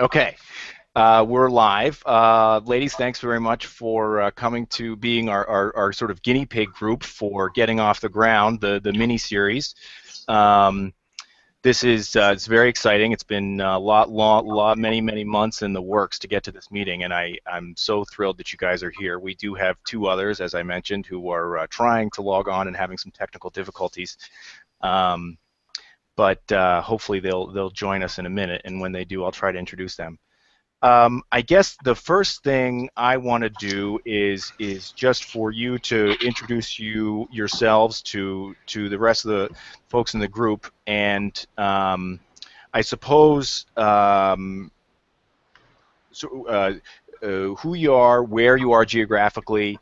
Okay, we're live. Ladies, thanks very much for coming to being our sort of guinea pig group for getting off the ground, the mini-series. This is it's very exciting. It's been many months in the works to get to this meeting, and I'm so thrilled that you guys are here. We do have two others, as I mentioned, who are trying to log on and having some technical difficulties. But hopefully they'll join us in a minute, and when they do, I'll try to introduce them. I guess the first thing I want to do is just for you to introduce yourselves to the rest of the folks in the group, and I suppose who you are, where you are geographically,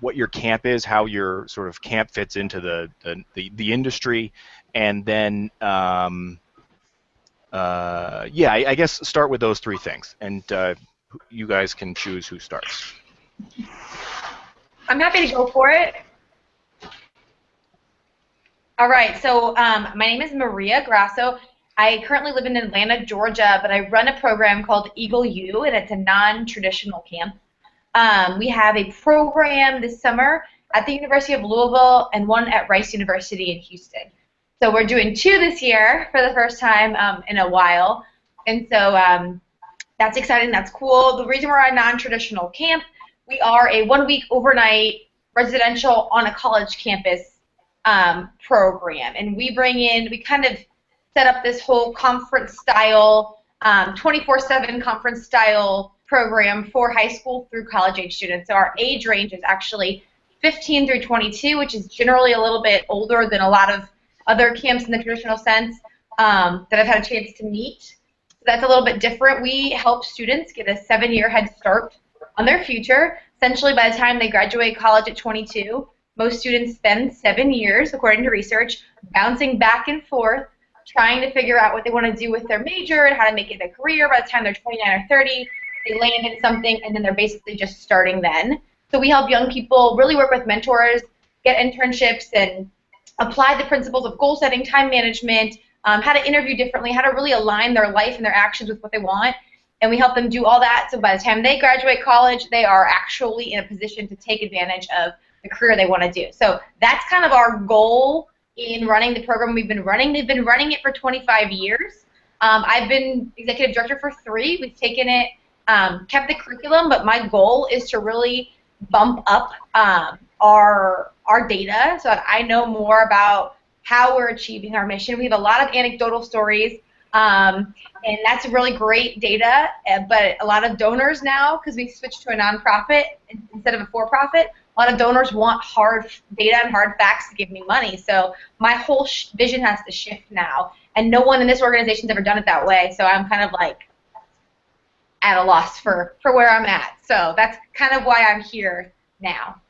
what your camp is, how your sort of camp fits into the industry, and then yeah, I guess start with those three things, and you guys can choose who starts. I'm happy to go for it. All right, so my name is Maria Grasso. I currently live in Atlanta, Georgia, but I run a program called Eagle U, and it's a non-traditional camp. We have a program this summer at the University of Louisville and one at Rice University in Houston. So we're doing two this year for the first time in a while, and so that's exciting, that's cool. The reason we're a non-traditional camp, we are a one-week overnight residential on a college campus program, and we kind of set up this whole conference-style, 24/7 conference-style program for high school through college-age students. So our age range is actually 15 through 22, which is generally a little bit older than a lot of other camps in the traditional sense that I've had a chance to meet. So that's a little bit different. We help students get a 7-year head start on their future. Essentially, by the time they graduate college at 22, most students spend 7 years, according to research, bouncing back and forth, trying to figure out what they want to do with their major and how to make it a career. By the time they're 29 or 30, they land in something, and then they're basically just starting then. So we help young people really work with mentors, get internships, and apply the principles of goal setting, time management, how to interview differently, how to really align their life and their actions with what they want. And we help them do all that, so by the time they graduate college, they are actually in a position to take advantage of the career they want to do. So that's kind of our goal in running the program we've been running. They've been running it for 25 years. I've been executive director for 3. We've taken it, kept the curriculum, but my goal is to really bump up our data so that I know more about how we're achieving our mission. We have a lot of anecdotal stories, and that's really great data, but a lot of donors now, because we switched to a nonprofit instead of a for-profit, a lot of donors want hard data and hard facts to give me money. So my whole vision has to shift now, and no one in this organization's ever done it that way, so I'm kind of like at a loss for where I'm at. So that's kind of why I'm here now.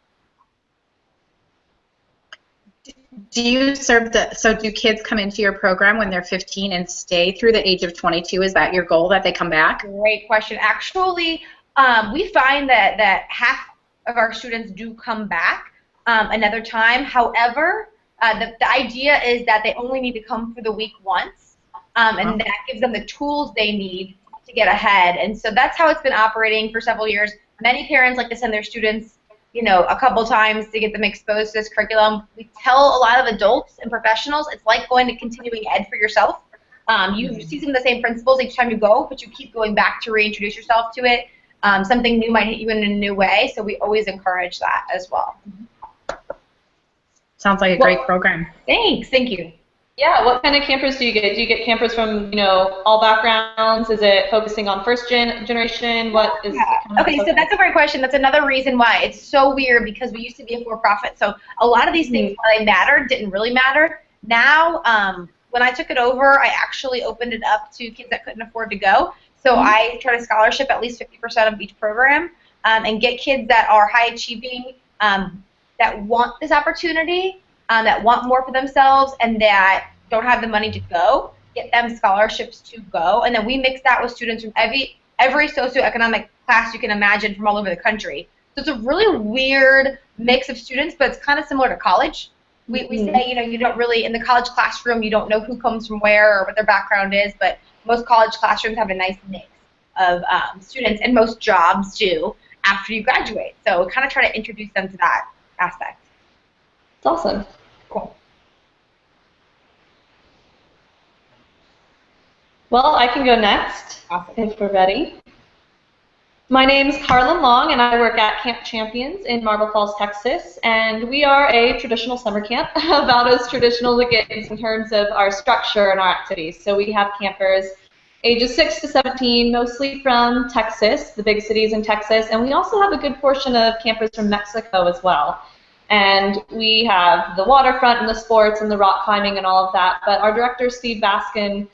Do you serve so do kids come into your program when they're 15 and stay through the age of 22? Is that your goal, that they come back? Great question. Actually, we find that half of our students do come back another time. However, the idea is that they only need to come for the week once, and that gives them the tools they need to get ahead. And so that's how it's been operating for several years. Many parents like to send their students, you know, a couple times to get them exposed to this curriculum. We tell a lot of adults and professionals it's like going to continuing ed for yourself. You see some of the same principles each time you go, but you keep going back to reintroduce yourself to it. Something new might hit you in a new way, so we always encourage that as well. Sounds like a great program. Thanks. Thank you. Yeah, what kind of campers do you get? Do you get campers from, you know, all backgrounds? Is it focusing on first generation? What is Okay, so that's a great question. That's another reason why it's so weird, because we used to be a for-profit, so a lot of these things, while they mattered, didn't really matter. Now, when I took it over, I actually opened it up to kids that couldn't afford to go. So I try to scholarship at least 50% of each program and get kids that are high-achieving, that want this opportunity, that want more for themselves, and that don't have the money to go, get them scholarships to go. And then we mix that with students from every socioeconomic class you can imagine from all over the country. So it's a really weird mix of students, but it's kind of similar to college. We say, you know, you don't really, in the college classroom, you don't know who comes from where or what their background is, but most college classrooms have a nice mix of students, and most jobs do after you graduate. So kind of try to introduce them to that aspect. It's awesome. Cool. Well, I can go next Awesome. if we're ready. My name's Carlin Long, and I work at Camp Champions in Marble Falls, Texas, and we are a traditional summer camp, about as traditional as it gets in terms of our structure and our activities. So we have campers ages 6 to 17, mostly from Texas, the big cities in Texas, and we also have a good portion of campers from Mexico as well. And we have the waterfront and the sports and the rock climbing and all of that, but our director, Steve Baskin,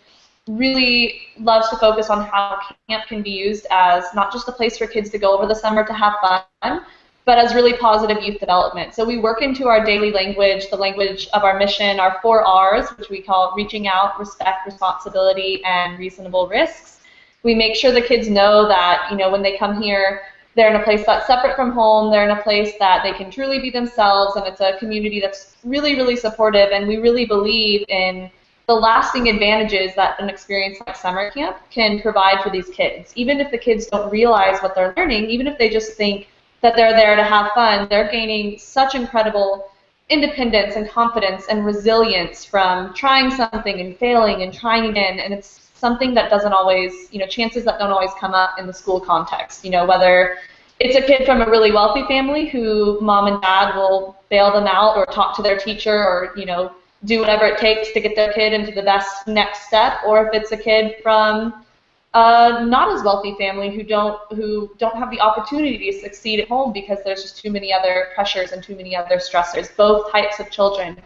really loves to focus on how camp can be used as not just a place for kids to go over the summer to have fun, but as really positive youth development. So we work into our daily language, the language of our mission, our 4 R's, which we call reaching out, respect, responsibility, and reasonable risks. We make sure the kids know that, you know, when they come here, they're in a place that's separate from home, they're in a place that they can truly be themselves, and it's a community that's really, really supportive, and we really believe in the lasting advantages that an experience like summer camp can provide for these kids. Even if the kids don't realize what they're learning, even if they just think that they're there to have fun, they're gaining such incredible independence and confidence and resilience from trying something and failing and trying again, and it's something that doesn't always, you know, chances that don't always come up in the school context, you know, whether it's a kid from a really wealthy family who mom and dad will bail them out or talk to their teacher or, you know, do whatever it takes to get their kid into the best next step, or if it's a kid from a not as wealthy family who don't have the opportunity to succeed at home because there's just too many other pressures and too many other stressors. Both types of children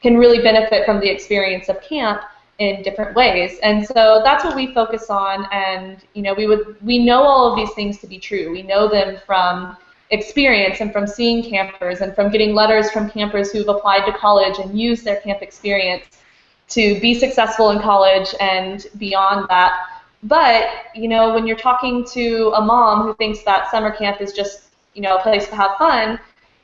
can really benefit from the experience of camp in different ways, and so that's what we focus on. And you know, we know all of these things to be true. We know them from experience and from seeing campers and from getting letters from campers who've applied to college and used their camp experience to be successful in college and beyond that. But, you know, when you're talking to a mom who thinks that summer camp is just, you know, a place to have fun,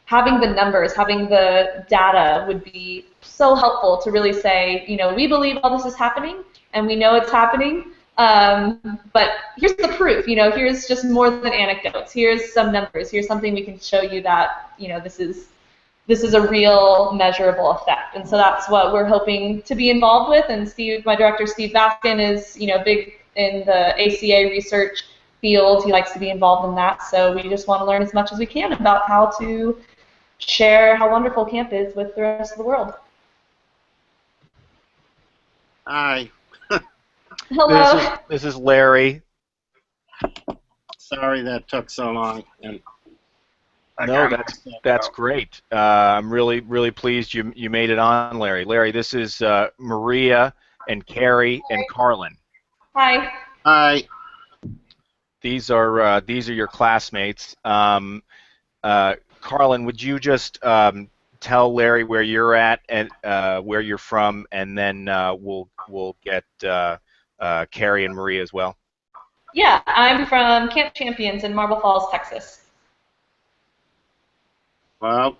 having the numbers, having the data would be so helpful to really say, you know, we believe all this is happening and we know it's happening. But here's the proof, you know, here's just more than anecdotes. Here's some numbers. Here's something we can show you that, you know, this is a real measurable effect. And so that's what we're hoping to be involved with. And Steve, my director, Steve Baskin, is, you know, big in the ACA research field. He likes to be involved in that. So we just want to learn as much as we can about how to share how wonderful camp is with the rest of the world. Hi. Hello. This is Larry. Sorry that took so long. And No, that's great. I'm really pleased you made it on, Larry. Larry, this is Maria and Carrie and Carlin. Hi. Hi. These are your classmates. Carlin, would you just tell Larry where you're at and where you're from, and then we'll get Carrie and Maria as well. Yeah, I'm from Camp Champions in Marble Falls, Texas. Well,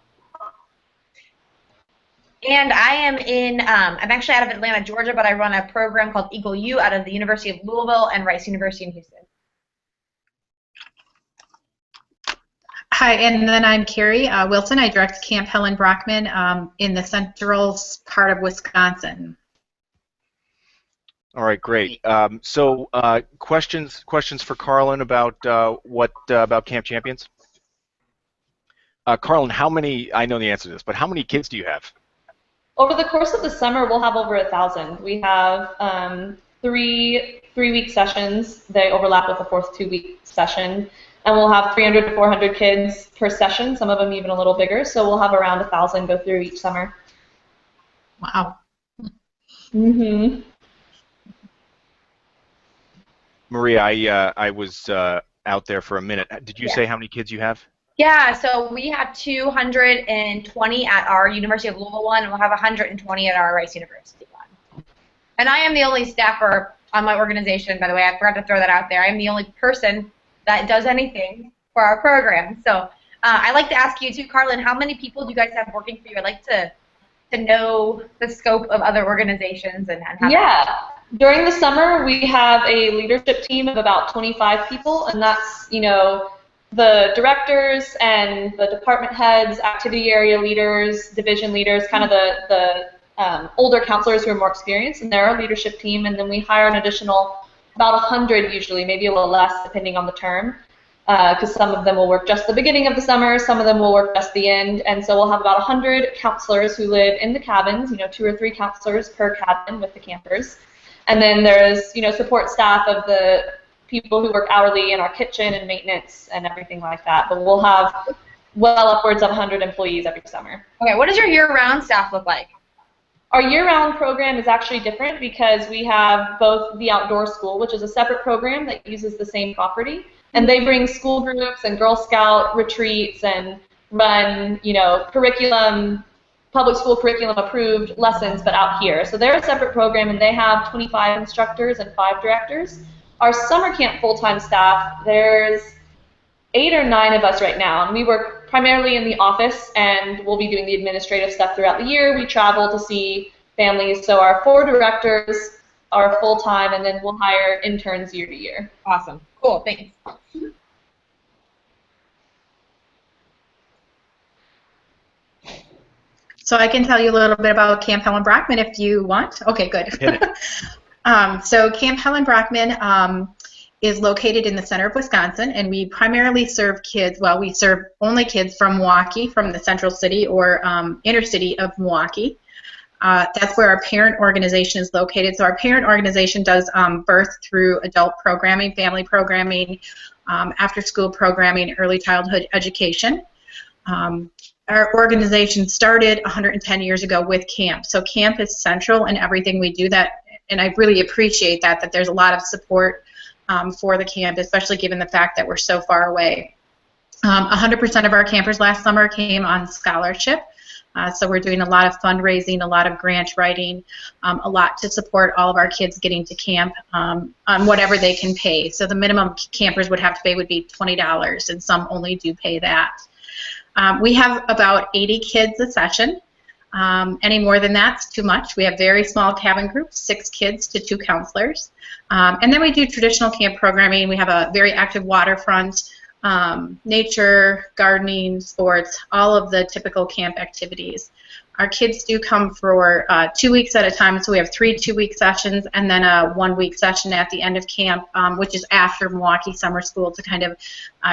And I am I'm actually out of Atlanta, Georgia, but I run a program called Eagle U out of the University of Louisville and Rice University in Houston. Hi, and then I'm Carrie Wilson. I direct Camp Helen Brockman in the central part of Wisconsin. All right, great. So questions for Carlin about about Camp Champions? Carlin, how many? I know the answer to this, but how many kids do you have? Over the course of the summer, we'll have over 1,000. We have three-week sessions. They overlap with the fourth 2-week session. And we'll have 300 to 400 kids per session, some of them even a little bigger. So we'll have around 1,000 go through each summer. Wow. Mm-hmm. Maria, I was out there for a minute. Did you say how many kids you have? Yeah, so we have 220 at our University of Louisville one, and we'll have 120 at our Rice University one. And I am the only staffer on my organization, by the way. I forgot to throw that out there. I'm the only person that does anything for our program. So I'd like to ask you too, Carlin, how many people do you guys have working for you? I'd like to know the scope of other organizations and how. Yeah. During the summer, we have a leadership team of about 25 people, and that's, the directors and the department heads, activity area leaders, division leaders, kind of the older counselors who are more experienced, and they're our leadership team, and then we hire an additional about 100 usually, maybe a little less depending on the term, because some of them will work just the beginning of the summer, some of them will work just the end, and so we'll have about 100 counselors who live in the cabins, 2 or 3 counselors per cabin with the campers. And then there's, support staff of the people who work hourly in our kitchen and maintenance and everything like that. But we'll have well upwards of 100 employees every summer. Okay, what does your year-round staff look like? Our year-round program is actually different because we have both the outdoor school, which is a separate program that uses the same property, and they bring school groups and Girl Scout retreats and run, curriculum, public school curriculum approved lessons, but out here. So they're a separate program, and they have 25 instructors and 5 directors. Our summer camp full-time staff, there's 8 or 9 of us right now, and we work primarily in the office, and we'll be doing the administrative stuff throughout the year. We travel to see families, so our 4 directors are full-time, and then we'll hire interns year to year. Awesome. Cool. Thanks. So I can tell you a little bit about Camp Helen Brockman if you want. Okay, good. So Camp Helen Brockman is located in the center of Wisconsin, and we primarily serve kids. Well, we serve only kids from Milwaukee, from the central city or inner city of Milwaukee. That's where our parent organization is located. So our parent organization does birth through adult programming, family programming, after-school programming, early childhood education. Our organization started 110 years ago with camp. So camp is central in everything we do, and I really appreciate that there's a lot of support for the camp, especially given the fact that we're so far away. 100% of our campers last summer came on scholarship. So we're doing a lot of fundraising, a lot of grant writing, a lot to support all of our kids getting to camp on whatever they can pay. So the minimum campers would have to pay would be $20, and some only do pay that. We have about 80 kids a session. Any more than that's too much. We have very small cabin groups, 6 kids to 2 counselors. And then we do traditional camp programming. We have a very active waterfront, nature, gardening, sports, all of the typical camp activities. Our kids do come for 2 weeks at a time, so we have 3 2-week sessions and then a 1-week session at the end of camp, which is after Milwaukee Summer School, to kind of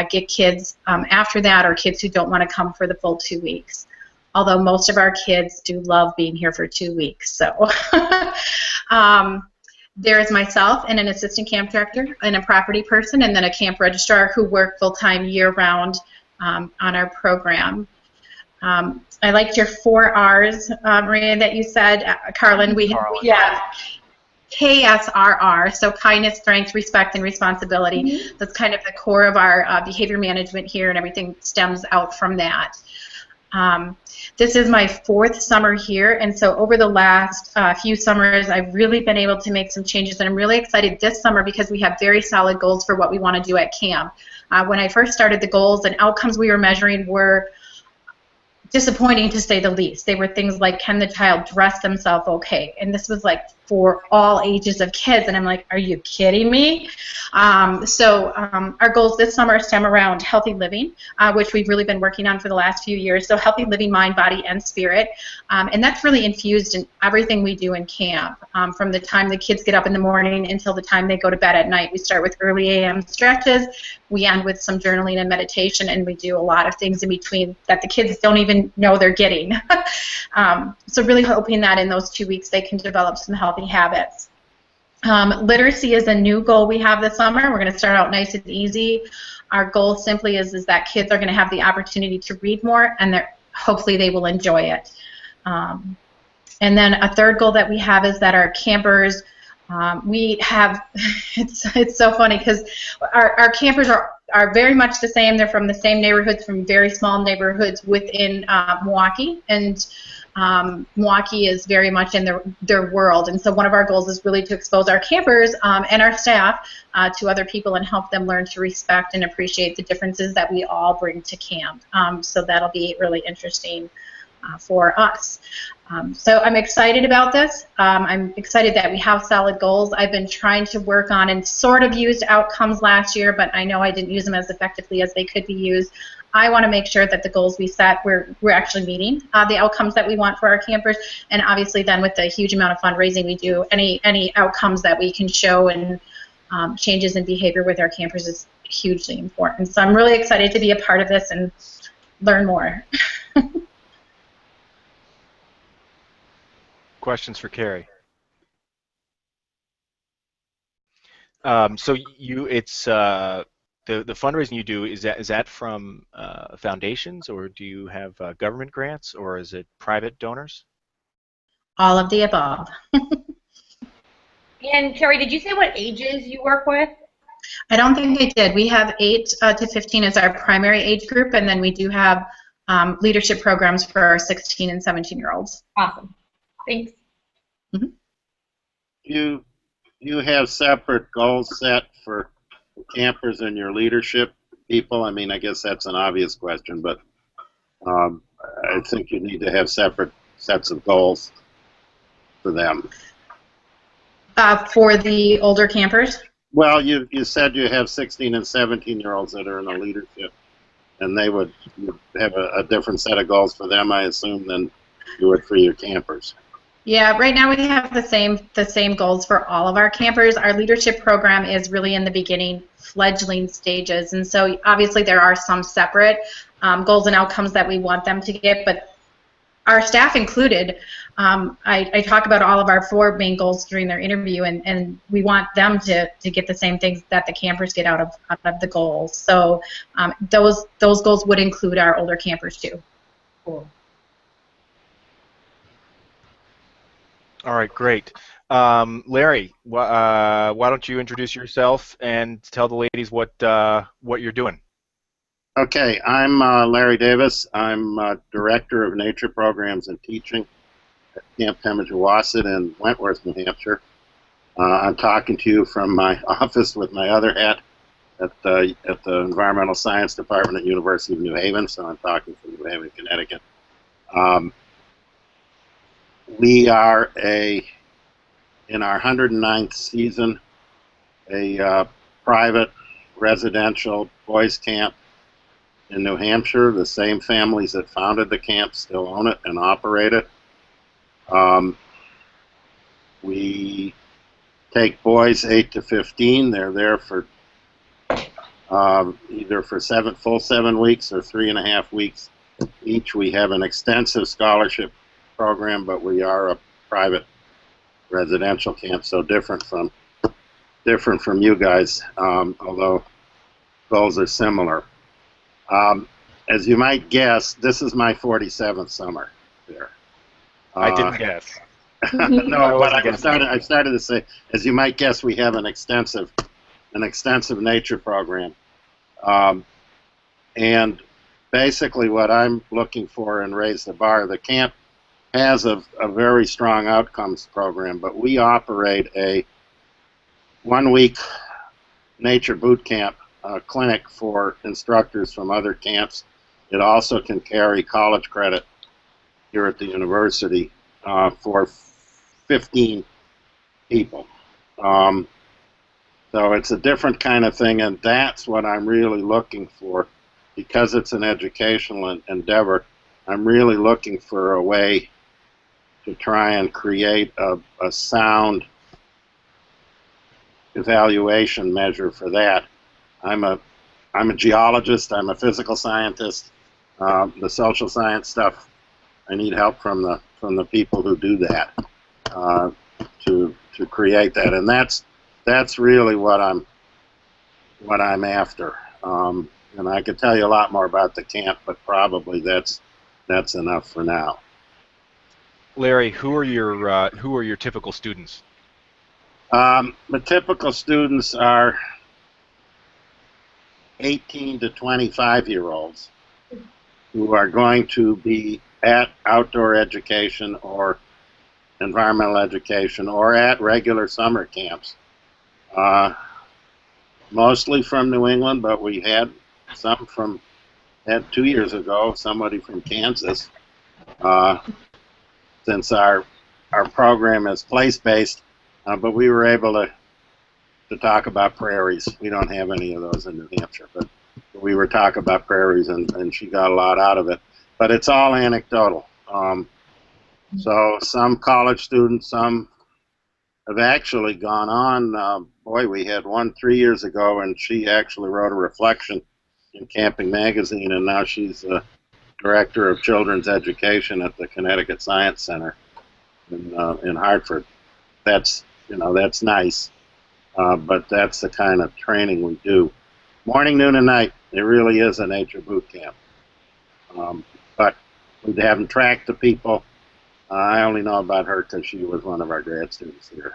get kids after that, or kids who don't want to come for the full 2 weeks. Although most of our kids do love being here for 2 weeks. So there is myself and an assistant camp director and a property person, and then a camp registrar who work full-time year-round on our program. I liked your 4 R's, Maria, that you said. Carlin, we have KSRR, so kindness, strength, respect, and responsibility. Mm-hmm. That's kind of the core of our behavior management here, and everything stems out from that. This is my 4th summer here, and so over the last few summers, I've really been able to make some changes, and I'm really excited this summer because we have very solid goals for what we want to do at camp. When I first started, the goals and outcomes we were measuring were disappointing, to say the least. They were things like, can the child dress themselves okay? And this was like for all ages of kids, and I'm like, are you kidding me? So our goals this summer stem around healthy living, which we've really been working on for the last few years. So healthy living, mind, body, and spirit. And that's really infused in everything we do in camp. From the time the kids get up in the morning until the time they go to bed at night. We start with early AM stretches. We end with some journaling and meditation, and we do a lot of things in between that the kids don't even know they're getting. So really hoping that in those 2 weeks they can develop some healthy habits. Literacy is a new goal we have this summer. We're going to start out nice and easy. Our goal simply is that kids are going to have the opportunity to read more, and hopefully they will enjoy it. And then a third goal that we have is that our campers, we have, it's so funny because our campers are very much the same. They're from the same neighborhoods, from very small neighborhoods within Milwaukee, and Milwaukee is very much in their world. And so one of our goals is really to expose our campers and our staff to other people and help them learn to respect and appreciate the differences that we all bring to camp. So that'll be really interesting. for us. So I'm excited about this. I'm excited that we have solid goals. I've been trying to work on and sort of used outcomes last year, but I know I didn't use them as effectively as they could be used. I want to make sure that the goals we set, we're actually meeting the outcomes that we want for our campers, and obviously then with the huge amount of fundraising we do, any outcomes that we can show and changes in behavior with our campers is hugely important. So I'm really excited to be a part of this and learn more. Questions for Carrie? So it's the fundraising you do, is that from foundations, or do you have government grants, or is it private donors? All of the above. And Carrie, did you say what ages you work with? I don't think I did. We have 8 to 15 as our primary age group, and then we do have leadership programs for our 16 and 17-year-olds. Awesome. Thanks. Mm-hmm. You have separate goals set for campers and your leadership people? I mean, I guess that's an obvious question, but I think you need to have separate sets of goals for them. For the older campers? Well, you said you have 16 and 17-year-olds that are in the leadership, and they would have a different set of goals for them, I assume, than you would for your campers. Yeah, right now we have the same goals for all of our campers. Our leadership program is really in the beginning, fledgling stages, and so obviously there are some separate goals and outcomes that we want them to get, but our staff included, I talk about all of our 4 main goals during their interview, and we want them to get the same things that the campers get out of the goals. So those goals would include our older campers too. Cool. All right, great. Larry, why don't you introduce yourself and tell the ladies what you're doing? Okay, I'm Larry Davis. I'm Director of Nature Programs and Teaching at Camp Pemigewasset in Wentworth, New Hampshire. I'm talking to you from my office with my other hat at the Environmental Science Department at University of New Haven, so I'm talking from New Haven, Connecticut. We are in our 109th season, a private residential boys camp in New Hampshire. The same families that founded the camp still own it and operate it. We take boys 8 to 15. They're there for either for full 7 weeks or 3.5 weeks each. We have an extensive scholarship program, but we are a private residential camp, so different from you guys, although goals are similar. As you might guess, this is my 47th summer there. I didn't guess. No, but I started to say, as you might guess, we have an extensive nature program, and basically what I'm looking for in Raise the Bar, the camp has a very strong outcomes program, but we operate a 1-week nature boot camp clinic for instructors from other camps. It also can carry college credit here at the university for 15 people. So it's a different kind of thing, and that's what I'm really looking for. Because it's an educational endeavor, I'm really looking for a way to try and create a sound evaluation measure for that. I'm a geologist. I'm a physical scientist. The social science stuff, I need help from the people who do that to create that, and that's really what I'm after. And I could tell you a lot more about the camp, but probably that's enough for now. Larry, who are your typical students? The typical students are 18 to 25-year-olds who are going to be at outdoor education or environmental education or at regular summer camps. Mostly from New England, but we had 2 years ago, somebody from Kansas. since our program is place-based, but we were able to talk about prairies. We don't have any of those in New Hampshire, but we were talking about prairies, and she got a lot out of it. But it's all anecdotal. So some college students, some have actually gone on. Boy, we had one 3 years ago, and she actually wrote a reflection in Camping Magazine, and now she's director of children's education at the Connecticut Science Center in Hartford. That's that's nice, but that's the kind of training we do, morning, noon, and night. It really is a nature boot camp. But we haven't tracked the people. I only know about her because she was one of our grad students here.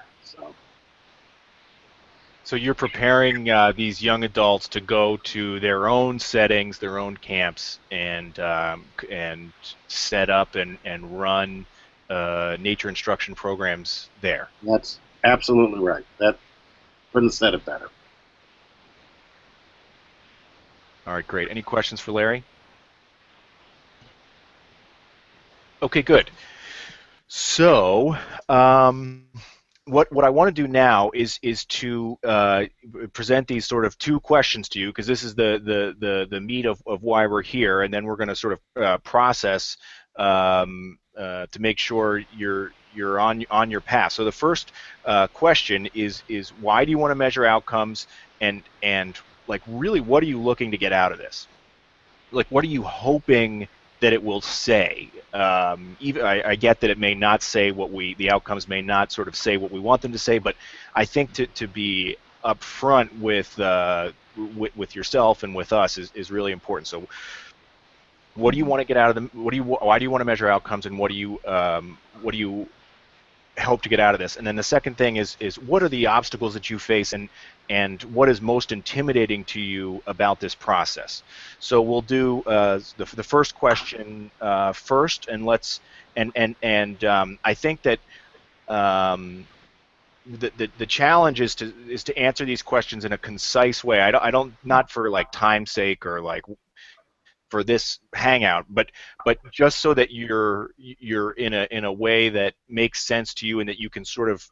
So you're preparing these young adults to go to their own settings, their own camps, and set up and run nature instruction programs there. That's absolutely right. That couldn't have said it better. All right, great. Any questions for Larry? Okay, good. So, what I want to do now is to present these sort of two questions to you, because this is the meat of why we're here, and then we're going to sort of process to make sure you're on your path. So the first question is why do you want to measure outcomes, and like really what are you looking to get out of this? Like what are you hoping that it will say? Even I get that it may not say what the outcomes may not sort of say what we want them to say, but I think to be upfront with yourself and with us is really important. So, what do you want to get out of them? Why do you want to measure outcomes, and what do you hope to get out of this? And then the second thing is what are the obstacles that you face, and what is most intimidating to you about this process? So we'll do the first question first, and I think that the challenge is to answer these questions in a concise way. I don't not for like time's sake or like for this hangout, but just so that you're in a way that makes sense to you, and that you can sort of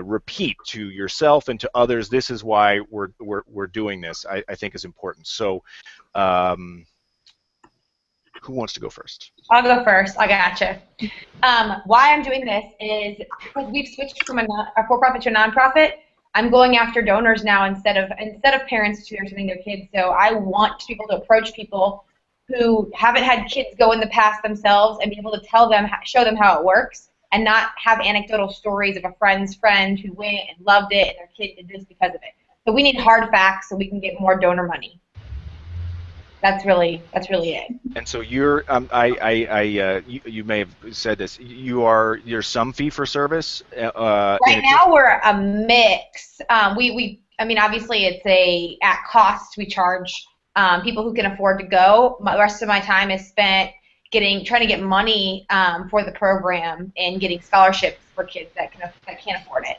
repeat to yourself and to others. This is why we're doing this. I think is important. So, who wants to go first? I'll go first. I gotcha. Why I'm doing this is because we've switched from a for-profit to a nonprofit. I'm going after donors now instead of parents who are sending their kids. So I want to be able to approach people who haven't had kids go in the past themselves and be able to tell them, show them how it works, and not have anecdotal stories of a friend's friend who went and loved it and their kid did this because of it. So we need hard facts so we can get more donor money. That's really it. And so you're, you may have said this. You're some fee for service. Right now we're a mix. I mean, obviously it's at cost. We charge people who can afford to go. The rest of my time is spent trying to get money for the program and getting scholarships for kids that can't afford it.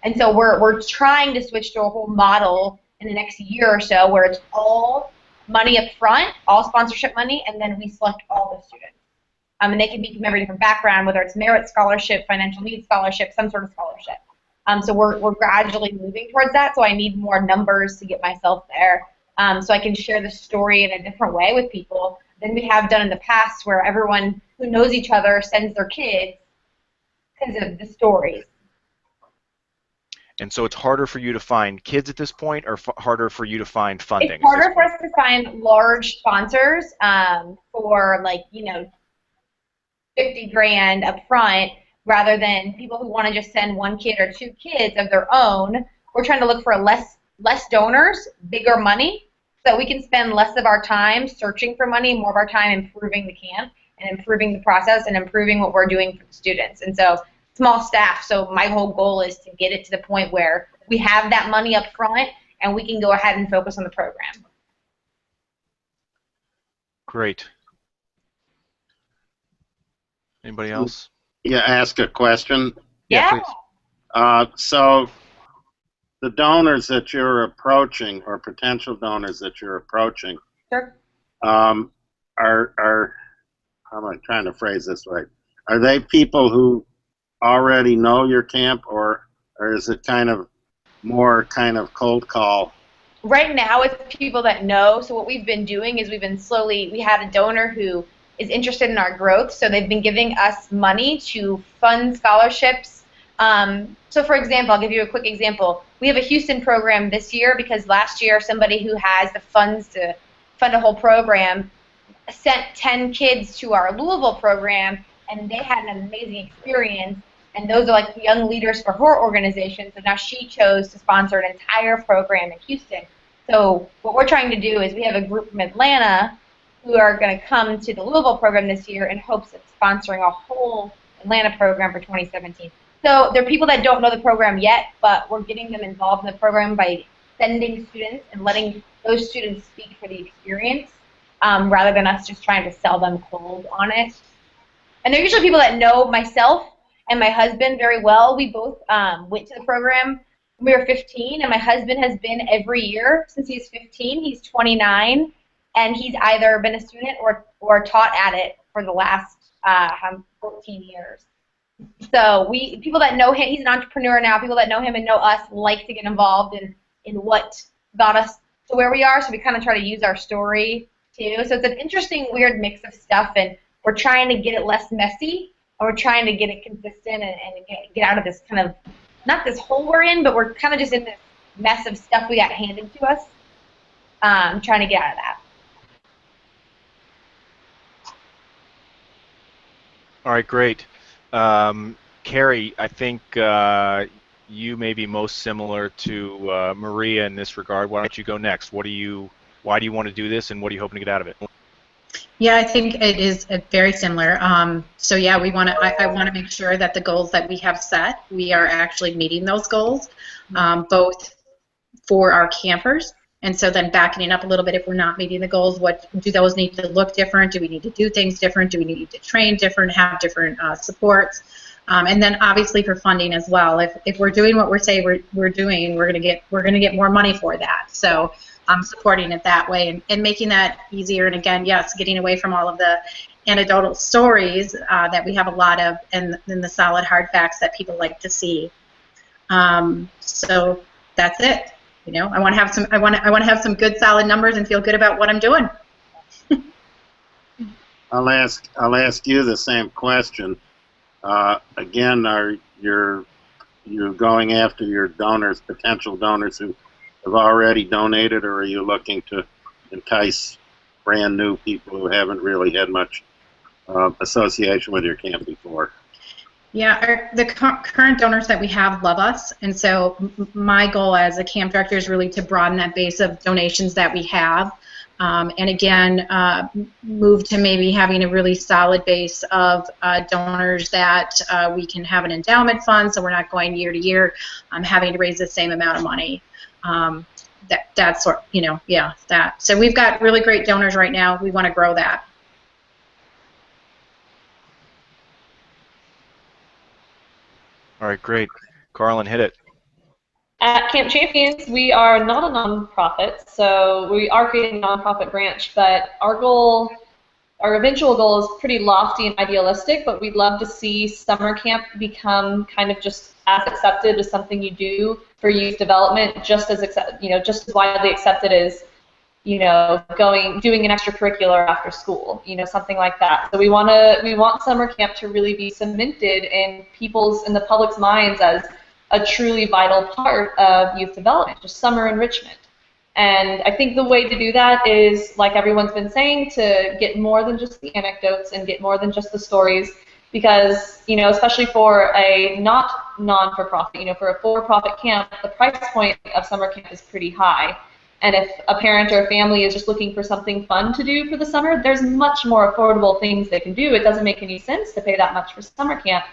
And so we're trying to switch to a whole model in the next year or so where it's all money up front, all sponsorship money, and then we select all the students. And they can be from every different background, whether it's merit scholarship, financial needs scholarship, some sort of scholarship. So we're gradually moving towards that, so I need more numbers to get myself there, so I can share the story in a different way with people than we have done in the past, where everyone who knows each other sends their kids because of the stories. And so it's harder for you to find kids at this point, or harder for you to find funding? It's harder for us to find large sponsors for, like, 50 grand up front, rather than people who want to just send one kid or two kids of their own. We're trying to look for less donors, bigger money, so that we can spend less of our time searching for money, more of our time improving the camp and improving the process and improving what we're doing for the students. And so small staff, so my whole goal is to get it to the point where we have that money up front and we can go ahead and focus on the program. Great. Anybody else? Yeah, ask a question. Yeah. Please. So the donors that you're approaching, or potential donors that you're approaching, Sure. are how am I trying to phrase this right? Are they people who already know your camp, or is it kind of more kind of cold call? Right now, it's people that know. So what we've been doing is we had a donor who is interested in our growth, so they've been giving us money to fund scholarships. So for example, I'll give you a quick example. We have a Houston program this year because last year somebody who has the funds to fund a whole program sent 10 kids to our Louisville program, and they had an amazing experience. And those are like young leaders for her organization. So now she chose to sponsor an entire program in Houston. So what we're trying to do is we have a group from Atlanta who are going to come to the Louisville program this year in hopes of sponsoring a whole Atlanta program for 2017. So there are people that don't know the program yet, but we're getting them involved in the program by sending students and letting those students speak for the experience rather than us just trying to sell them cold on it. And they're usually people that know myself and my husband very well. We both went to the program when we were 15, and my husband has been every year since he's 15. He's 29, and he's either been a student or taught at it for the last 14 years. So people that know him, he's an entrepreneur now, people that know him and know us like to get involved in what got us to where we are, so we kind of try to use our story too. So it's an interesting, weird mix of stuff, and we're trying to get it less messy, and we're trying to get it consistent and get out of this kind of, not this hole we're in, but we're kind of just in this mess of stuff we got handed to us, trying to get out of that. All right, great. Carrie, I think you may be most similar to Maria in this regard. Why don't you go next? Why do you want to do this, and what are you hoping to get out of it? Yeah, I think it is very similar. So yeah, I want to make sure that the goals that we have set, we are actually meeting those goals, both for our campers. And so then backing it up a little bit, if we're not meeting the goals, what do those need to look different? Do we need to do things different? Do we need to train different, have different supports? And then obviously for funding as well. If we're doing what we're doing, we're gonna get more money for that. So supporting it that way and making that easier. And again, yes, getting away from all of the anecdotal stories that we have a lot of, and the solid hard facts that people like to see. So that's it. You know, I want to have some good solid numbers and feel good about what I'm doing. I'll ask you the same question. Again, are you going after your donors, potential donors who have already donated, or are you looking to entice brand new people who haven't really had much association with your camp before? Yeah, the current donors that we have love us, and so my goal as a camp director is really to broaden that base of donations that we have, and again, move to maybe having a really solid base of donors that we can have an endowment fund, so we're not going year to year having to raise the same amount of money. That's sort, you know, yeah, that. So we've got really great donors right now. We want to grow that. All right, great. Carlin, hit it. At Camp Champions, we are not a nonprofit, so we are creating a nonprofit branch, but our goal, our eventual goal is pretty lofty and idealistic, but we'd love to see summer camp become kind of just as accepted as something you do for youth development, just as just as widely accepted as, doing an extracurricular after school, something like that. So we want summer camp to really be cemented in the public's minds as a truly vital part of youth development, just summer enrichment. And I think the way to do that is, like everyone's been saying, to get more than just the anecdotes and get more than just the stories, because, especially for a non-for-profit, for a for-profit camp, the price point of summer camp is pretty high. And if a parent or a family is just looking for something fun to do for the summer, there's much more affordable things they can do. It doesn't make any sense to pay that much for summer camp.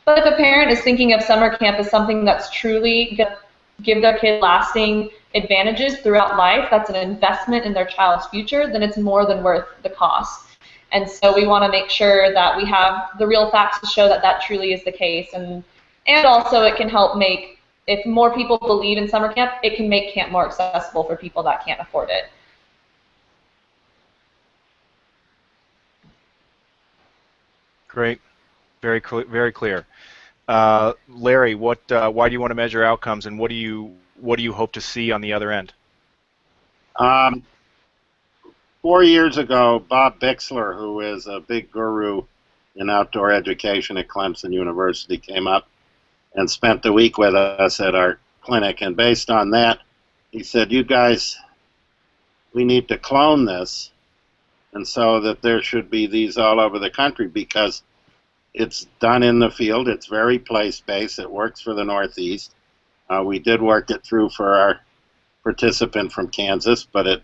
But if a parent is thinking of summer camp as something that's truly going to give their kid lasting advantages throughout life, that's an investment in their child's future, then it's more than worth the cost. And so we want to make sure that we have the real facts to show that that truly is the case. And also it can help make, if more people believe in summer camp, it can make camp more accessible for people that can't afford it. Great. Very clear. Larry, why do you want to measure outcomes, and what do you hope to see on the other end? Um, 4 years ago, Bob Bixler, who is a big guru in outdoor education at Clemson University, came up and spent the week with us at our clinic. And based on that, he said, "You guys, we need to clone this, and so that there should be these all over the country because it's done in the field. It's very place-based. It works for the Northeast. We did work it through for our participant from Kansas, but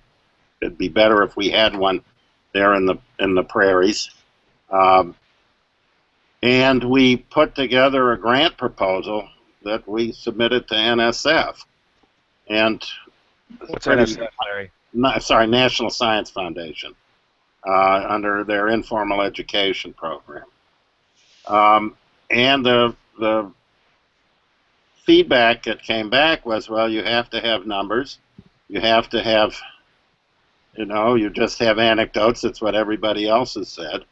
it'd be better if we had one there in the prairies." And we put together a grant proposal that we submitted to NSF. And What's NSF, Larry? National Science Foundation, under their informal education program. And the feedback that came back was, well, you have to have numbers. You have to have, you just have anecdotes. It's what everybody else has said.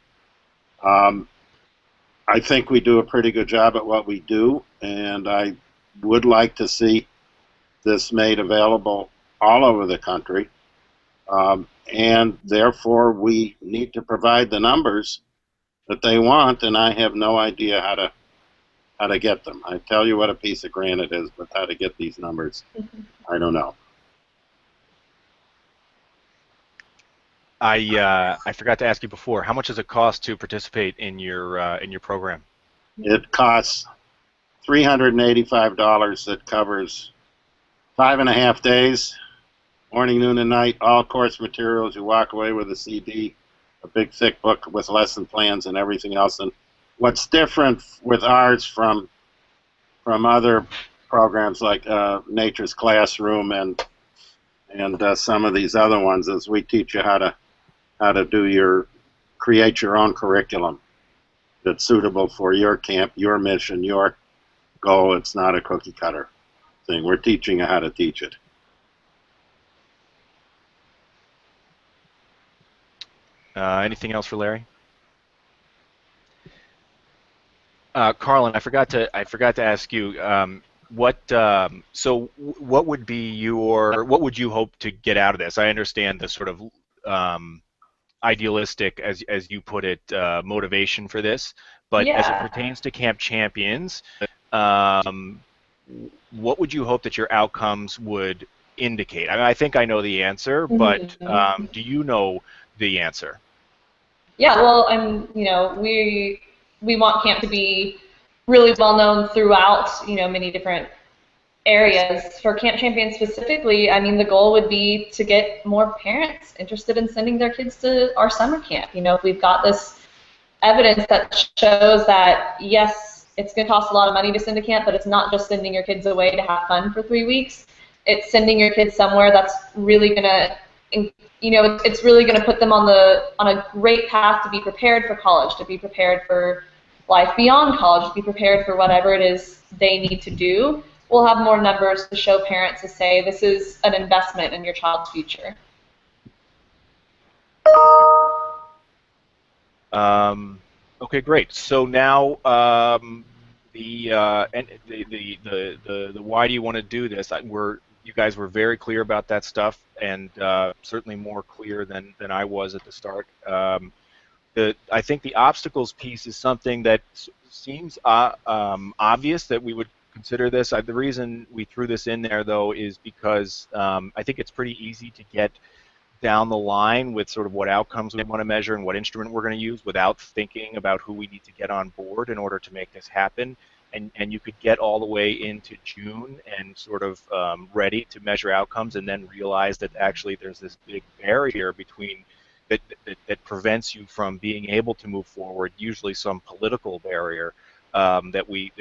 I think we do a pretty good job at what we do, and I would like to see this made available all over the country. And therefore, we need to provide the numbers that they want, and I have no idea how to get them. I tell you what a piece of grant it is, but how to get these numbers, I don't know. I forgot to ask you before. How much does it cost to participate in your program? It costs $385. That covers 5.5 days, morning, noon, and night. All course materials. You walk away with a CD, a big thick book with lesson plans and everything else. And what's different with ours from other programs like Nature's Classroom and some of these other ones is we teach you how to create your own curriculum that's suitable for your camp, your mission, your goal. It's not a cookie cutter thing. We're teaching you how to teach it. Anything else for Larry? Carlin, I forgot to ask you what what would you hope to get out of this? I understand the sort of idealistic, as you put it, motivation for this, but as it pertains to Camp Champions, what would you hope that your outcomes would indicate? I mean, I think I know the answer, but do you know the answer? Yeah, well, we want camp to be really well known throughout, many different areas. For Camp Champions specifically, I mean, the goal would be to get more parents interested in sending their kids to our summer camp. If we've got this evidence that shows that, yes, it's going to cost a lot of money to send a camp, but it's not just sending your kids away to have fun for 3 weeks. It's sending your kids somewhere that's really going to, it's really going to put them on a great path to be prepared for college, to be prepared for life beyond college, to be prepared for whatever it is they need to do. We'll have more numbers to show parents to say this is an investment in your child's future. Okay, great. So now the why do you want to do this? You guys were very clear about that stuff, and certainly more clear than I was at the start. I think the obstacles piece is something that seems obvious that we would consider this. The reason we threw this in there, though, is because I think it's pretty easy to get down the line with sort of what outcomes we want to measure and what instrument we're going to use without thinking about who we need to get on board in order to make this happen. And you could get all the way into June and sort of ready to measure outcomes and then realize that actually there's this big barrier between that prevents you from being able to move forward, usually some political barrier that we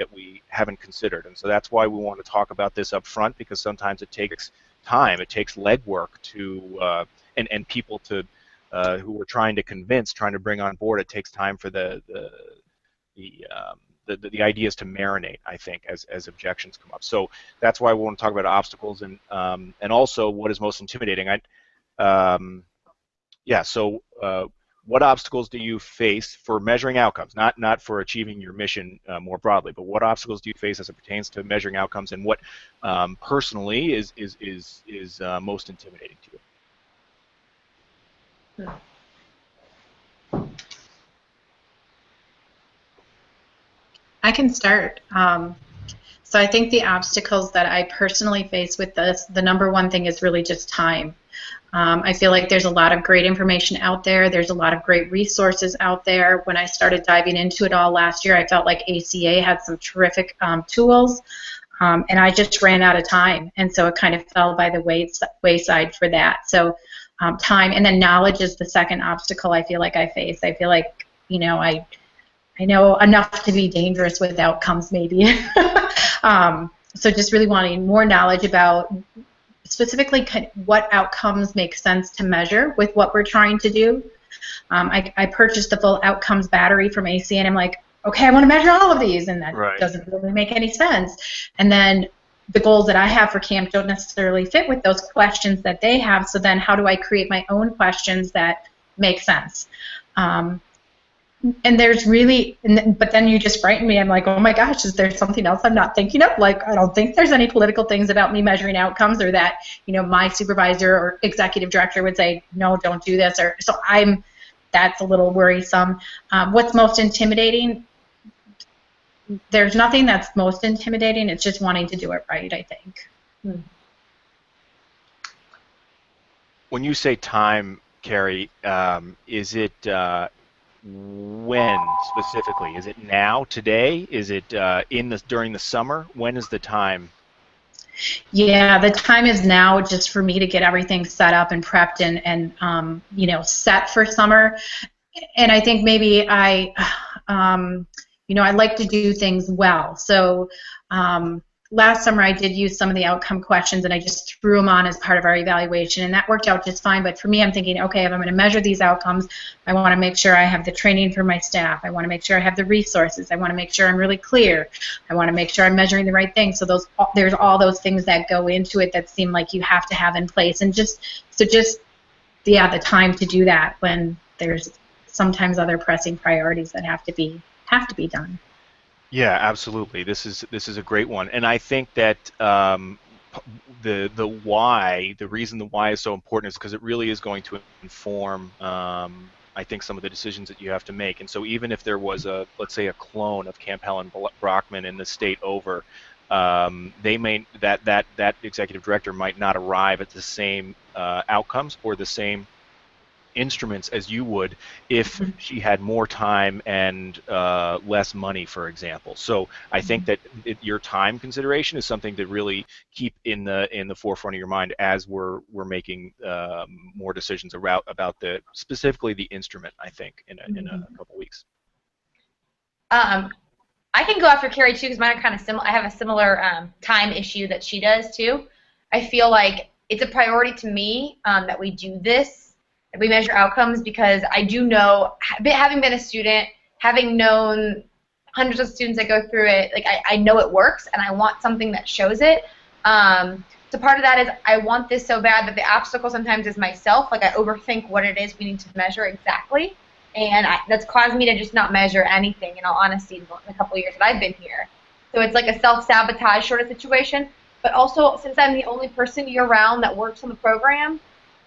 haven't considered. And so that's why we want to talk about this up front, because sometimes it takes time, it takes legwork to and people to who we're trying to convince, trying to bring on board. It takes time for the ideas to marinate, I think, as objections come up. So that's why we want to talk about obstacles and also what is most intimidating. what obstacles do you face for measuring outcomes, not for achieving your mission more broadly, but what obstacles do you face as it pertains to measuring outcomes, and what personally is most intimidating to you? I can start. So I think the obstacles that I personally face with this, the number one thing is really just time. I feel like there's a lot of great information out there. There's a lot of great resources out there. When I started diving into it all last year, I felt like ACA had some terrific tools, and I just ran out of time. And so it kind of fell by the wayside for that. So time, and then knowledge is the second obstacle I feel like I face. I feel like, you know, I know enough to be dangerous with outcomes, maybe. So just really wanting more knowledge about specifically what outcomes make sense to measure with what we're trying to do. I purchased the full outcomes battery from ACA, and I'm like, okay, I want to measure all of these, and that doesn't really make any sense. And then the goals that I have for camp don't necessarily fit with those questions that they have, so then how do I create my own questions that make sense? And there's really, but then you just frighten me. I'm like, oh my gosh, is there something else I'm not thinking of? Like, I don't think there's any political things about me measuring outcomes, or that, you know, my supervisor or executive director would say, no, don't do this. Or so that's a little worrisome. What's most intimidating? There's nothing that's most intimidating. It's just wanting to do it right, I think. When you say time, Carrie, is it when specifically? Is it now, today? Is it during the summer? When is the time? Yeah, the time is now, just for me to get everything set up and prepped and you know, set for summer. And I think maybe you know, I like to do things well. So last summer I did use some of the outcome questions, and I just threw them on as part of our evaluation, and that worked out just fine. But for me, I'm thinking, okay, if I'm going to measure these outcomes, I want to make sure I have the training for my staff. I want to make sure I have the resources. I want to make sure I'm really clear. I want to make sure I'm measuring the right thing. So there's all those things that go into it that seem like you have to have in place, and just the time to do that when there's sometimes other pressing priorities that have to be done. Yeah, absolutely. This is a great one, and I think that the why, the reason the why is so important is because it really is going to inform, I think, some of the decisions that you have to make. And so even if there was let's say, a clone of Camp Helen Brockman in the state over, they may that executive director might not arrive at the same outcomes or the same instruments as you would if she had more time and less money, for example. So I think that your time consideration is something to really keep in the forefront of your mind as we're making more decisions about specifically the instrument, I think, in a couple weeks. I can go after Carrie too, because mine are kind of similar. I have a similar time issue that she does too. I feel like it's a priority to me that we do this. We measure outcomes, because I do know, having been a student, having known hundreds of students that go through it, like I know it works, and I want something that shows it. So part of that is I want this so bad, that the obstacle sometimes is myself. Like, I overthink what it is we need to measure exactly, and that's caused me to just not measure anything, in all honesty, in the couple of years that I've been here. So it's like a self-sabotage sort of situation. But also, since I'm the only person year-round that works on the program,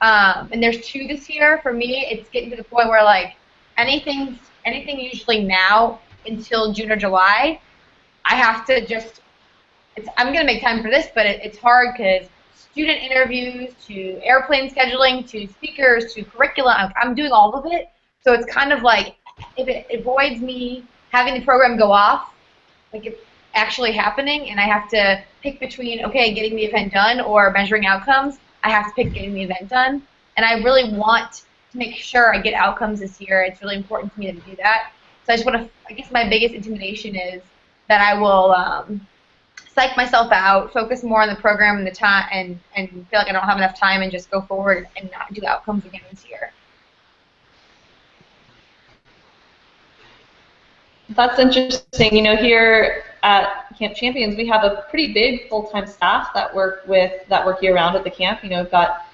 and there's 2 this year, for me, it's getting to the point where, like, anything usually now until June or July, I have to just, I'm going to make time for this, but it's hard, because student interviews to airplane scheduling to speakers to curriculum, I'm doing all of it. So it's kind of like, if it avoids me having the program go off, like it's actually happening, and I have to pick between, okay, getting the event done or measuring outcomes, I have to pick getting the event done. And I really want to make sure I get outcomes this year. It's really important to me to do that. So I just want to, I guess my biggest intimidation is that I will psych myself out, focus more on the program and the time, and feel like I don't have enough time, and just go forward and not do outcomes again this year. That's interesting. You know, here at Camp Champions, we have a pretty big full-time staff that work year-round at the camp. You know, we've got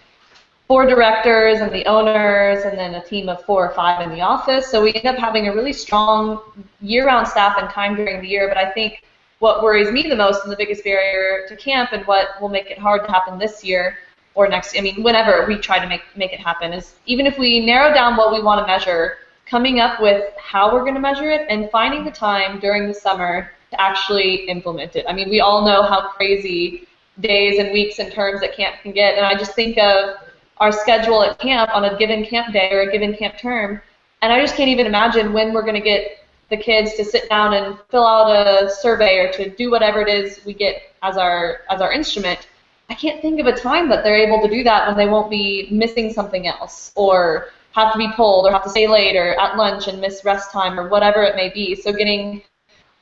4 directors and the owners, and then a team of 4 or 5 in the office. So we end up having a really strong year-round staff and time during the year. But I think what worries me the most and the biggest barrier to camp, and what will make it hard to happen this year or next, I mean, whenever we try to make it happen, is even if we narrow down what we want to measure, coming up with how we're going to measure it and finding the time during the summer to actually implement it. I mean, we all know how crazy days and weeks and terms at camp can get, and I just think of our schedule at camp on a given camp day or a given camp term, and I just can't even imagine when we're going to get the kids to sit down and fill out a survey or to do whatever it is we get as our instrument. I can't think of a time that they're able to do that when they won't be missing something else or have to be pulled or have to stay late or at lunch and miss rest time or whatever it may be. So getting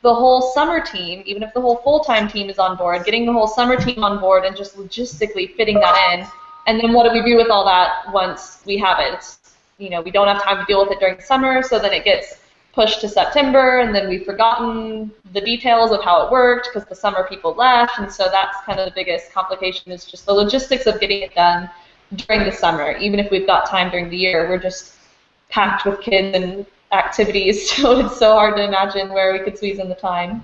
the whole summer team, even if the whole full-time team is on board, getting the whole summer team on board and just logistically fitting that in. And then what do we do with all that once we have it? It's, we don't have time to deal with it during the summer, so then it gets pushed to September, and then we've forgotten the details of how it worked because the summer people left, and so that's kind of the biggest complication, is just the logistics of getting it done during the summer. Even if we've got time during the year, we're just packed with kids and activities, so it's so hard to imagine where we could squeeze in the time.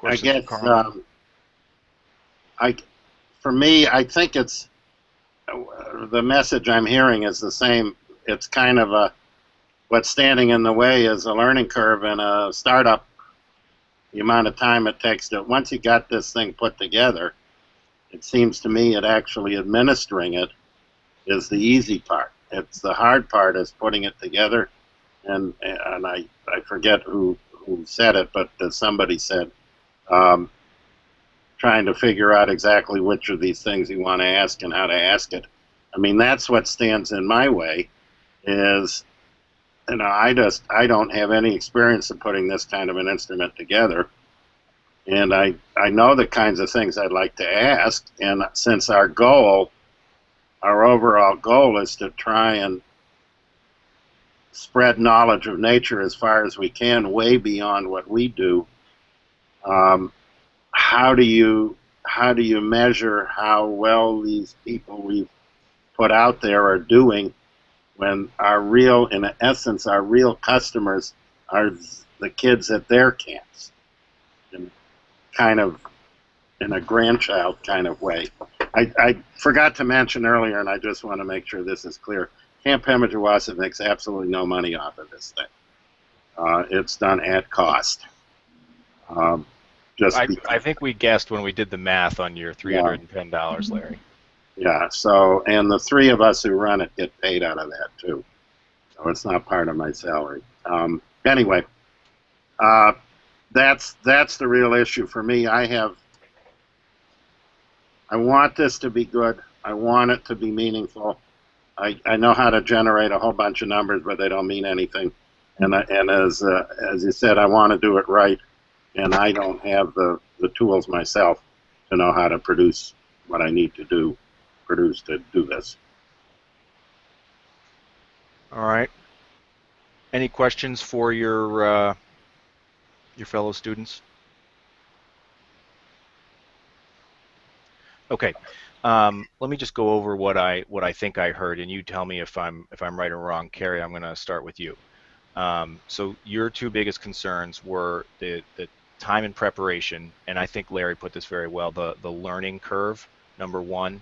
I guess for me, I think it's the message I'm hearing is the same. It's kind of what's standing in the way is a learning curve in a startup. The amount of time it takes to, once you got this thing put together, it seems to me that actually administering it is the easy part. It's the hard part is putting it together, and I forget who said it, but somebody said trying to figure out exactly which of these things you want to ask and how to ask it. I mean, that's what stands in my way is, I don't have any experience of putting this kind of an instrument together. And I know the kinds of things I'd like to ask, and since our overall goal is to try and spread knowledge of nature as far as we can, way beyond what we do, how do you measure how well these people we've put out there are doing when in essence, our real customers are the kids at their camps, and kind of in a grandchild kind of way. I forgot to mention earlier, and I just want to make sure this is clear, Camp Pemigewasset makes absolutely no money off of this thing. It's done at cost. I think we guessed when we did the math on your $310, Larry. Yeah, so, and the 3 of us who run it get paid out of that too. So it's not part of my salary. Anyway, that's the real issue for me. I want this to be good. I want it to be meaningful. I know how to generate a whole bunch of numbers, but they don't mean anything. And as you said, I want to do it right. And I don't have the tools myself to know how to produce what I need to do this. All right. Any questions for your fellow students? Okay. Let me just go over what I think I heard, and you tell me if I'm right or wrong. Carrie, I'm going to start with you. So your 2 biggest concerns were the time and preparation, and I think Larry put this very well. The learning curve, number 1.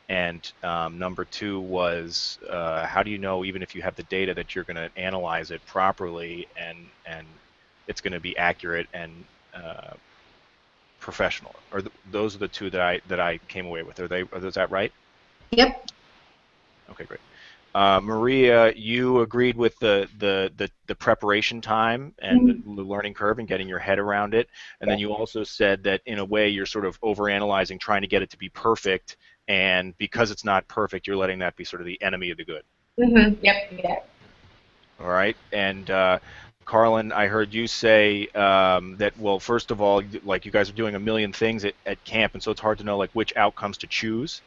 And number 2 was how do you know, even if you have the data, that you're going to analyze it properly and it's going to be accurate and professional? Or those are the 2 that I came away with. Is that right? Yep. Okay, great. Maria, you agreed with the preparation time and the learning curve and getting your head around it, and then you also said that in a way you're sort of overanalyzing, trying to get it to be perfect. And because it's not perfect, you're letting that be sort of the enemy of the good. Yep. Yeah. All right. And Carlin, I heard you say that, well, first of all, like you guys are doing a million things at camp, and so it's hard to know like which outcomes to choose,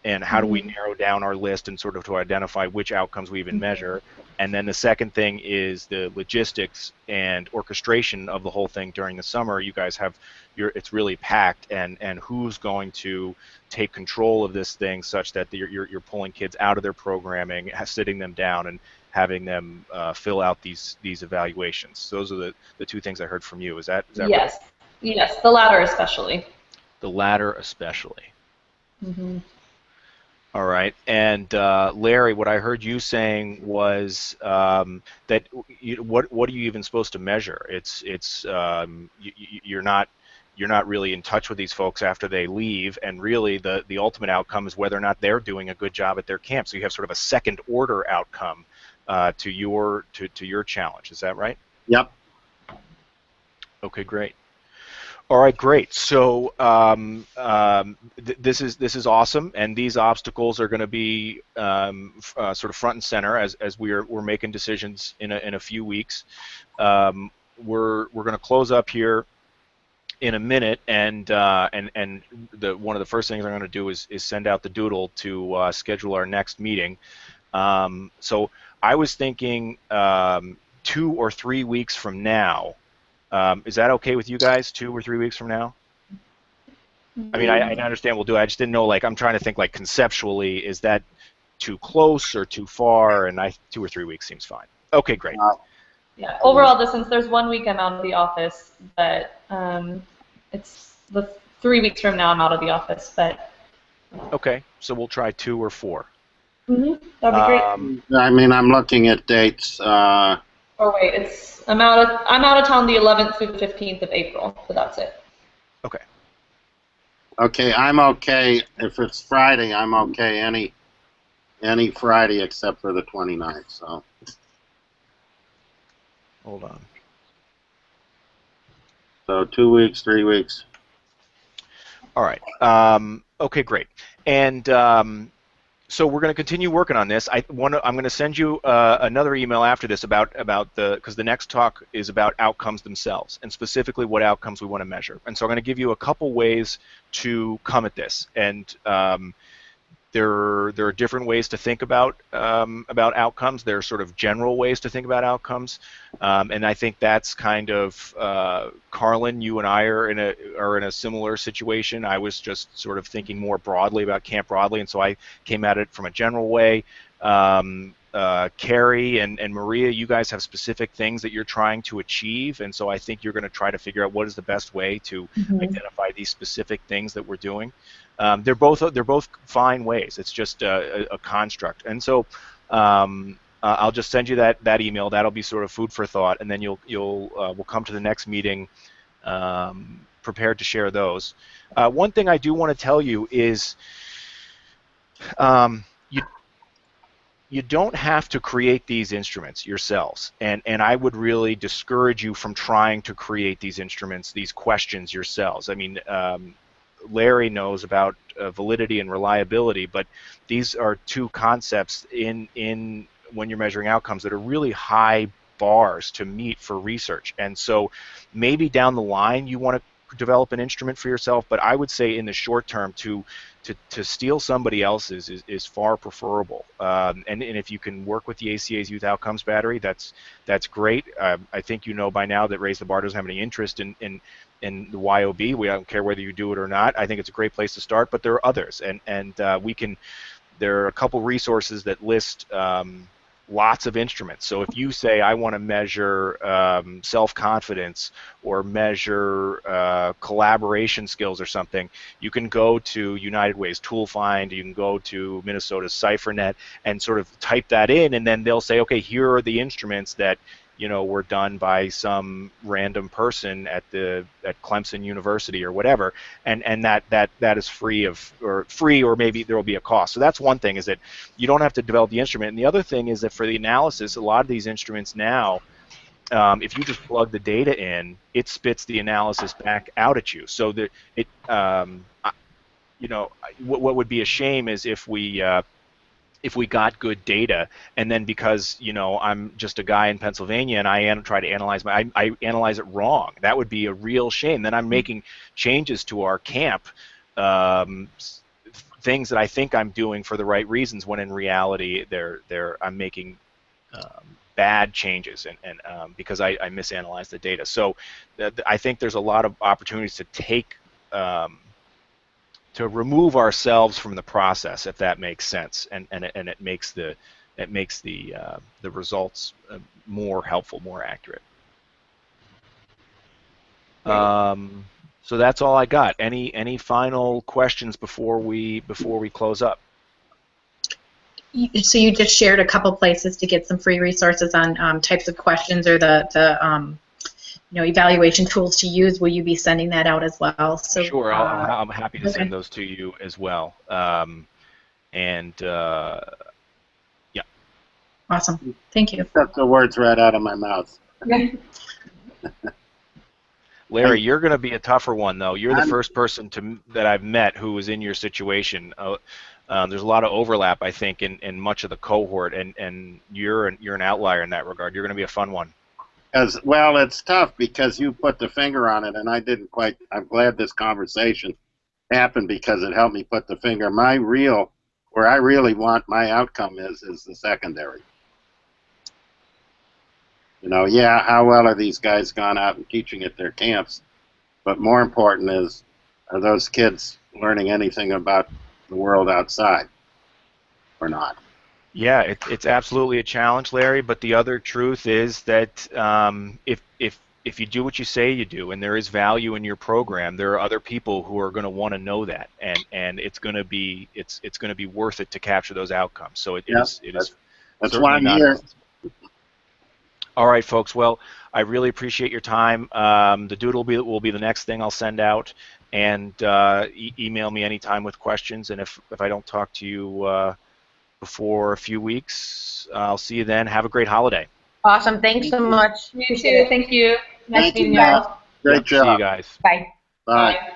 and how do we narrow down our list and sort of to identify which outcomes we even measure. And then the second thing is the logistics and orchestration of the whole thing during the summer. You guys have it's really packed, and who's going to take control of this thing such that you're pulling kids out of their programming, sitting them down, and having them fill out these evaluations. Those are the two things I heard from you. Is that Yes. right? Yes, the latter especially. The latter especially. Mm-hmm. All right. And Larry, what I heard you saying was that what are you even supposed to measure? You're not really in touch with these folks after they leave, and really the ultimate outcome is whether or not they're doing a good job at their camp. So you have sort of a second order outcome to your challenge. Is that right? Yep. Okay, great. All right, great. So this is awesome, and these obstacles are going to be sort of front and center as we're making decisions in a few weeks. We're going to close up here in a minute, and one of the first things I'm going to do is send out the doodle to schedule our next meeting. So I was thinking 2 or 3 weeks from now. Is that okay with you guys? 2 or 3 weeks from now? I mean, I understand we'll do it. I just didn't know, like, I'm trying to think, like, conceptually, is that too close or too far? And 2 or 3 weeks seems fine. Okay, great. Yeah. Overall distance, there's 1 week I'm out of the office, but it's the 3 weeks from now I'm out of the office. But okay, so we'll try 2 or 4. That'd be great. I mean, I'm looking at dates. Or wait, I'm out of town the 11th through the 15th of April, so that's it. Okay. Okay, I'm okay. If it's Friday, I'm okay any Friday except for the 29th. So. Hold on. So 2 weeks, 3 weeks. All right. Okay, great. And so we're going to continue working on this. I'm going to send you another email after this because the next talk is about outcomes themselves, and specifically what outcomes we want to measure. And so I'm going to give you a couple ways to come at this. And there are different ways to think about outcomes. There are sort of general ways to think about outcomes, and I think that's kind of Carlin. You and I are in a similar situation. I was just sort of thinking more broadly about camp broadly, and so I came at it from a general way. Carrie and Maria, you guys have specific things that you're trying to achieve, and so I think you're going to try to figure out what is the best way to identify these specific things that we're doing. They're both fine ways. It's just a construct, and so I'll just send you that email. That'll be sort of food for thought, and then we'll come to the next meeting prepared to share those. One thing I do want to tell you is you don't have to create these instruments yourselves, and I would really discourage you from trying to create these instruments, these questions yourselves. I mean, Larry knows about validity and reliability, but these are two concepts in when you're measuring outcomes that are really high bars to meet for research. And so maybe down the line you want to develop an instrument for yourself, but I would say in the short term to steal somebody else's is far preferable. And if you can work with the ACA's Youth Outcomes Battery, that's great. I think you know by now that Raise the Bar doesn't have any interest in the YOB. We don't care whether you do it or not. I think it's a great place to start, but there are others, and there are a couple resources that list lots of instruments. So if you say, I want to measure self-confidence or measure collaboration skills or something, you can go to United Way's ToolFind, you can go to Minnesota's CipherNet and sort of type that in, and then they'll say, okay, here are the instruments that were done by some random person at Clemson University or whatever, and that is free or maybe there will be a cost. So that's one thing, is that you don't have to develop the instrument. And the other thing is that for the analysis, a lot of these instruments now, if you just plug the data in, it spits the analysis back out at you. So that what would be a shame is if we got good data, and then because I'm just a guy in Pennsylvania and I try to analyze I analyze it wrong. That would be a real shame. Then I'm making changes to our camp, things that I think I'm doing for the right reasons, when in reality I'm making bad changes, and because I misanalyzed the data. So I think there's a lot of opportunities to take to remove ourselves from the process, if that makes sense, and it makes the results more helpful, more accurate. So that's all I got. Any final questions before we close up? So you just shared a couple places to get some free resources on types of questions or the evaluation tools to use. Will you be sending that out as well? So, sure, I'm happy to okay. send those to you as well. Yeah. Awesome. Thank you. Took the words right out of my mouth. Larry, you're going to be a tougher one, though. You're the first person that I've met who was in your situation. There's a lot of overlap, I think, in much of the cohort, and you're an outlier in that regard. You're going to be a fun one. Well, it's tough because you put the finger on it, and I didn't quite. I'm glad this conversation happened because it helped me put the finger. Where I really want my outcome is the secondary. Yeah, how well are these guys gone out and teaching at their camps? But more important is, are those kids learning anything about the world outside or not? Yeah, it's absolutely a challenge, Larry. But the other truth is that if you do what you say you do, and there is value in your program, there are other people who are going to want to know that, and it's going to be worth it to capture those outcomes. So it is that's why I'm here. All right, folks. Well, I really appreciate your time. The doodle will be the next thing I'll send out, and email me anytime with questions. And if I don't talk to you before a few weeks, I'll see you then. Have a great holiday. Awesome. Thanks so much. You too. Thank you. Nice Thank meeting you, you all. Great job. See you guys. Bye. Bye. Bye.